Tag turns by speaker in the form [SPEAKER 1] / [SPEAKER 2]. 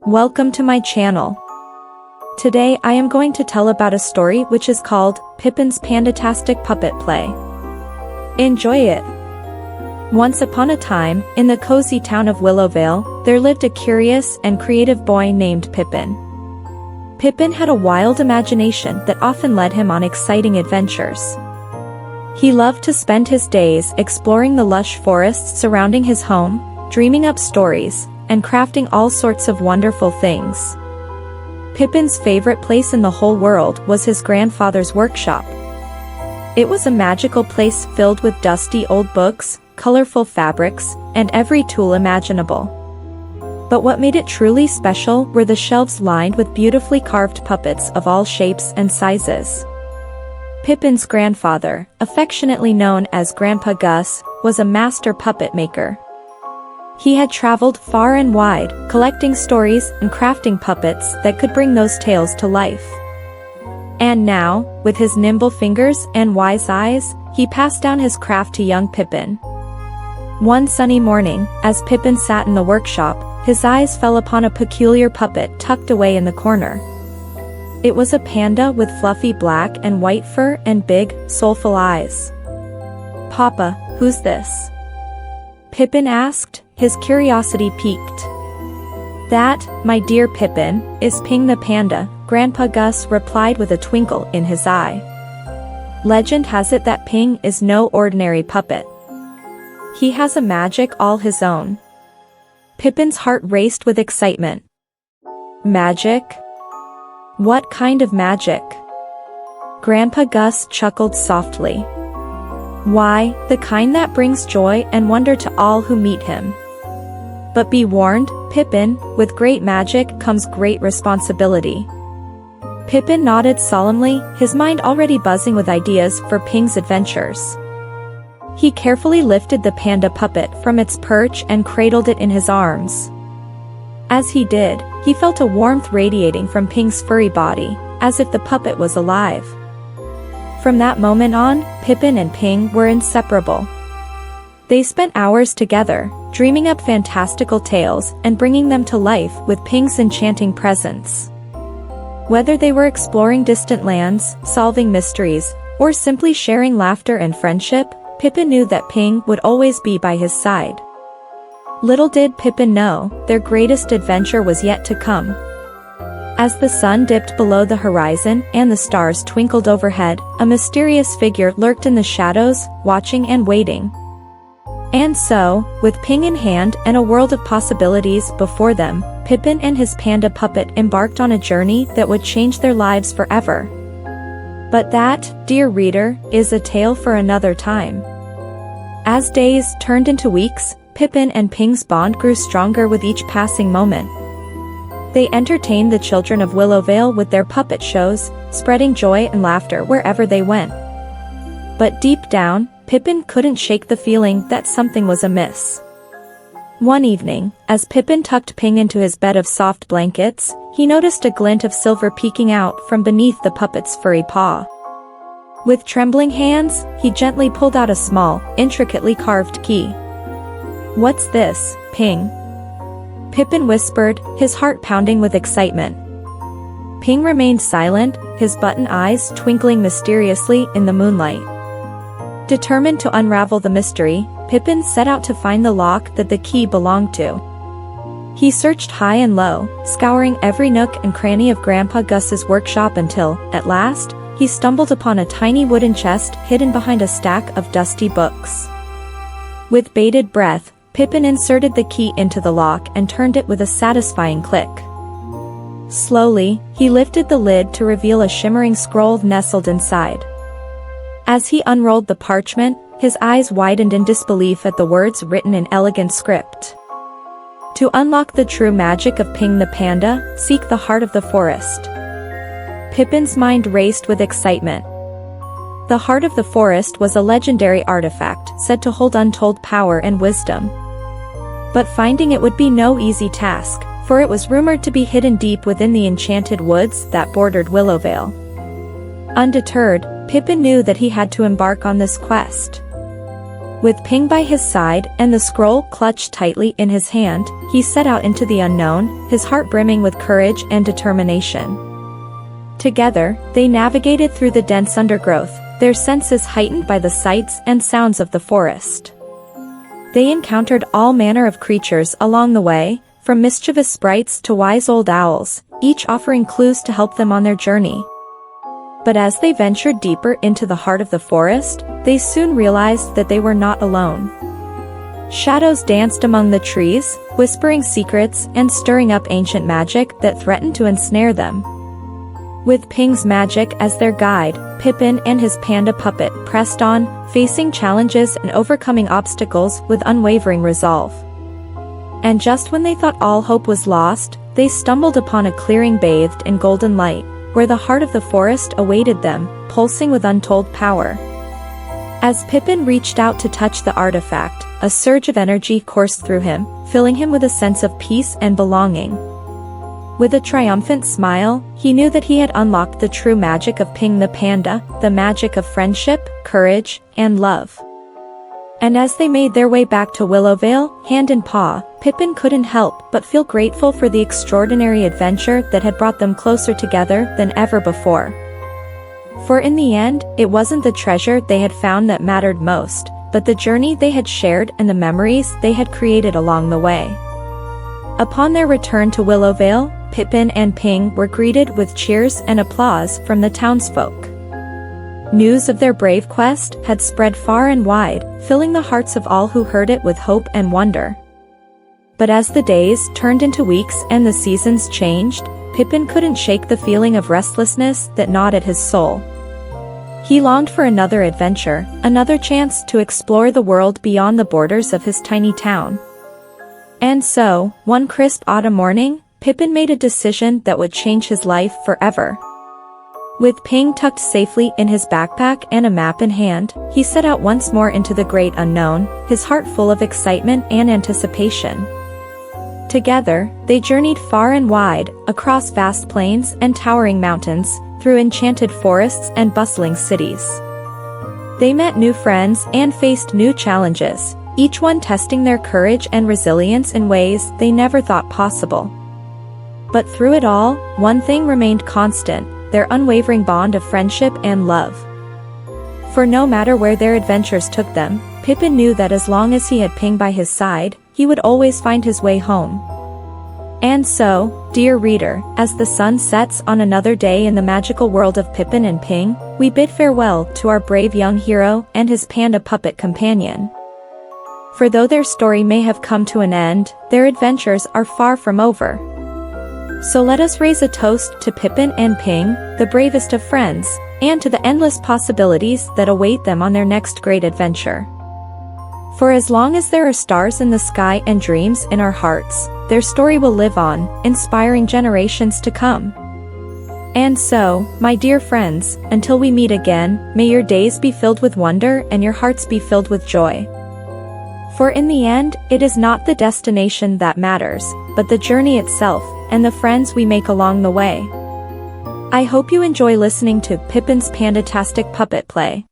[SPEAKER 1] Welcome to my channel. Today I am going to tell about a story which is called Pippin's Panda-tastic Puppet Play. Enjoy it! Once upon a time, in the cozy town of Willowvale, there lived a curious and creative boy named Pippin. Pippin had a wild imagination that often led him on exciting adventures. He loved to spend his days exploring the lush forests surrounding his home, dreaming up stories, and crafting all sorts of wonderful things. Pippin's favorite place in the whole world was his grandfather's workshop. It was a magical place filled with dusty old books, colorful fabrics, and every tool imaginable. But what made it truly special were the shelves lined with beautifully carved puppets of all shapes and sizes. Pippin's grandfather, affectionately known as Grandpa Gus, was a master puppet maker. He had traveled far and wide, collecting stories and crafting puppets that could bring those tales to life. And now, with his nimble fingers and wise eyes, he passed down his craft to young Pippin. One sunny morning, as Pippin sat in the workshop, his eyes fell upon a peculiar puppet tucked away in the corner. It was a panda with fluffy black and white fur and big, soulful eyes. "Papa, who's this?" Pippin asked, his curiosity piqued. "That, my dear Pippin, is Ping the panda," Grandpa Gus replied with a twinkle in his eye. "Legend has it that Ping is no ordinary puppet. He has a magic all his own." Pippin's heart raced with excitement. "Magic? What kind of magic?" Grandpa Gus chuckled softly. "Why, the kind that brings joy and wonder to all who meet him. But be warned, Pippin, with great magic comes great responsibility." Pippin nodded solemnly, his mind already buzzing with ideas for Ping's adventures. He carefully lifted the panda puppet from its perch and cradled it in his arms. As he did, he felt a warmth radiating from Ping's furry body, as if the puppet was alive. From that moment on, Pippin and Ping were inseparable. They spent hours together, dreaming up fantastical tales and bringing them to life with Ping's enchanting presence. Whether they were exploring distant lands, solving mysteries, or simply sharing laughter and friendship, Pippin knew that Ping would always be by his side. Little did Pippin know, their greatest adventure was yet to come. As the sun dipped below the horizon and the stars twinkled overhead, a mysterious figure lurked in the shadows, watching and waiting. And so, with Ping in hand and a world of possibilities before them, Pippin and his panda puppet embarked on a journey that would change their lives forever. But that, dear reader, is a tale for another time. As days turned into weeks, Pippin and Ping's bond grew stronger with each passing moment. They entertained the children of Willowvale with their puppet shows, spreading joy and laughter wherever they went. But deep down, Pippin couldn't shake the feeling that something was amiss. One evening, as Pippin tucked Ping into his bed of soft blankets, he noticed a glint of silver peeking out from beneath the puppet's furry paw. With trembling hands, he gently pulled out a small, intricately carved key. "What's this, Ping?" Pippin whispered, his heart pounding with excitement. Ping remained silent, his button eyes twinkling mysteriously in the moonlight. Determined to unravel the mystery, Pippin set out to find the lock that the key belonged to. He searched high and low, scouring every nook and cranny of Grandpa Gus's workshop until, at last, he stumbled upon a tiny wooden chest hidden behind a stack of dusty books. With bated breath, Pippin inserted the key into the lock and turned it with a satisfying click. Slowly, he lifted the lid to reveal a shimmering scroll nestled inside. As he unrolled the parchment, his eyes widened in disbelief at the words written in elegant script. "To unlock the true magic of Ping the panda, seek the heart of the forest." Pippin's mind raced with excitement. The heart of the forest was a legendary artifact said to hold untold power and wisdom. But finding it would be no easy task, for it was rumored to be hidden deep within the enchanted woods that bordered Willowvale. Undeterred, Pippin knew that he had to embark on this quest. With Ping by his side and the scroll clutched tightly in his hand, he set out into the unknown, his heart brimming with courage and determination. Together, they navigated through the dense undergrowth, their senses heightened by the sights and sounds of the forest. They encountered all manner of creatures along the way, from mischievous sprites to wise old owls, each offering clues to help them on their journey. But as they ventured deeper into the heart of the forest, they soon realized that they were not alone. Shadows danced among the trees, whispering secrets and stirring up ancient magic that threatened to ensnare them. With Ping's magic as their guide, Pippin and his panda puppet pressed on, facing challenges and overcoming obstacles with unwavering resolve. And just when they thought all hope was lost, they stumbled upon a clearing bathed in golden light, where the heart of the forest awaited them, pulsing with untold power. As Pippin reached out to touch the artifact, a surge of energy coursed through him, filling him with a sense of peace and belonging. With a triumphant smile, he knew that he had unlocked the true magic of Ping the panda, the magic of friendship, courage, and love. And as they made their way back to Willowvale, hand in paw, Pippin couldn't help but feel grateful for the extraordinary adventure that had brought them closer together than ever before. For in the end, it wasn't the treasure they had found that mattered most, but the journey they had shared and the memories they had created along the way. Upon their return to Willowvale, Pippin and Ping were greeted with cheers and applause from the townsfolk. News of their brave quest had spread far and wide, filling the hearts of all who heard it with hope and wonder. But as the days turned into weeks and the seasons changed, Pippin couldn't shake the feeling of restlessness that gnawed at his soul. He longed for another adventure, another chance to explore the world beyond the borders of his tiny town. And so, one crisp autumn morning, Pippin made a decision that would change his life forever. With Ping tucked safely in his backpack and a map in hand, he set out once more into the great unknown, his heart full of excitement and anticipation. Together, they journeyed far and wide, across vast plains and towering mountains, through enchanted forests and bustling cities. They met new friends and faced new challenges, each one testing their courage and resilience in ways they never thought possible. But through it all, one thing remained constant: their unwavering bond of friendship and love. For no matter where their adventures took them, Pippin knew that as long as he had Ping by his side, he would always find his way home. And so, dear reader, as the sun sets on another day in the magical world of Pippin and Ping, we bid farewell to our brave young hero and his panda puppet companion. For though their story may have come to an end, their adventures are far from over. So let us raise a toast to Pippin and Ping, the bravest of friends, and to the endless possibilities that await them on their next great adventure. For as long as there are stars in the sky and dreams in our hearts, their story will live on, inspiring generations to come. And so, my dear friends, until we meet again, may your days be filled with wonder and your hearts be filled with joy. For in the end, it is not the destination that matters, but the journey itself, and the friends we make along the way. I hope you enjoy listening to Pippin's Panda-tastic puppet play.